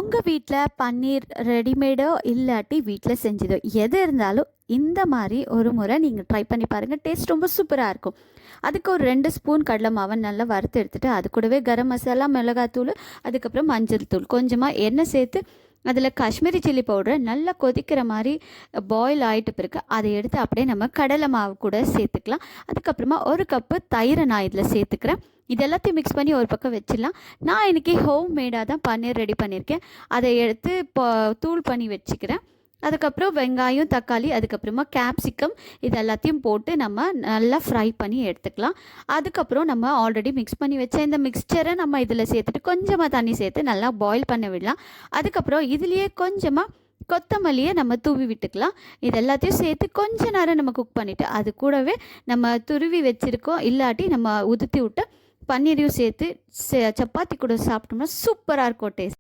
உங்கள் வீட்டில் பன்னீர் ரெடிமேடோ இல்லாட்டி வீட்டில் செஞ்சதோ எது இருந்தாலும் இந்த மாதிரி ஒரு முறை நீங்கள் ட்ரை பண்ணி பாருங்கள். டேஸ்ட் ரொம்ப சூப்பராக இருக்கும். அதுக்கு ஒரு 2 ஸ்பூன் கடலை மாவை நல்லா வறுத்து எடுத்துகிட்டு அது கூடவே கரம் மசாலா, மிளகாத்தூள், அதுக்கப்புறம் மஞ்சள் தூள், கொஞ்சமாக எண்ணெய் சேர்த்து அதில் காஷ்மீரி சில்லி பவுடரை நல்லா கொதிக்கிற மாதிரி பாயில் ஆகிட்டு பிறகு அதை எடுத்து அப்படியே நம்ம கடலை மாவு கூட சேர்த்துக்கலாம். அதுக்கப்புறமா ஒரு கப்பு தயிரை நான் இதில் சேர்த்துக்கிறேன். இது எல்லாத்தையும் மிக்ஸ் பண்ணி ஒரு பக்கம் வச்சிடலாம். நான் இன்றைக்கி ஹோம் மேடாக தான் பன்னீர் ரெடி பண்ணியிருக்கேன். அதை எடுத்து இப்போ தூள் பண்ணி வச்சுக்கிறேன். அதுக்கப்புறம் வெங்காயம், தக்காளி, அதுக்கப்புறமா கேப்சிகம் இது எல்லாத்தையும் போட்டு நம்ம நல்லா ஃப்ரை பண்ணி எடுத்துக்கலாம். அதுக்கப்புறம் நம்ம ஆல்ரெடி மிக்ஸ் பண்ணி வச்ச இந்த மிக்ஸ்சரை நம்ம இதில் சேர்த்துட்டு கொஞ்சமாக தண்ணி சேர்த்து நல்லா பாயில் பண்ண விடலாம். அதுக்கப்புறம் இதுலேயே கொஞ்சமாக கொத்தமல்லியை நம்ம தூவி விட்டுக்கலாம். இது எல்லாத்தையும் சேர்த்து கொஞ்ச நேரம் நம்ம குக் பண்ணிவிட்டு அது கூடவே நம்ம துருவி வச்சுருக்கோம் இல்லாட்டி நம்ம உதுத்தி விட்டு பன்னீரையும் சேர்த்து சப்பாத்தி கூட சாப்பிட்டோம்னா சூப்பராக இருக்கும் டேஸ்ட்.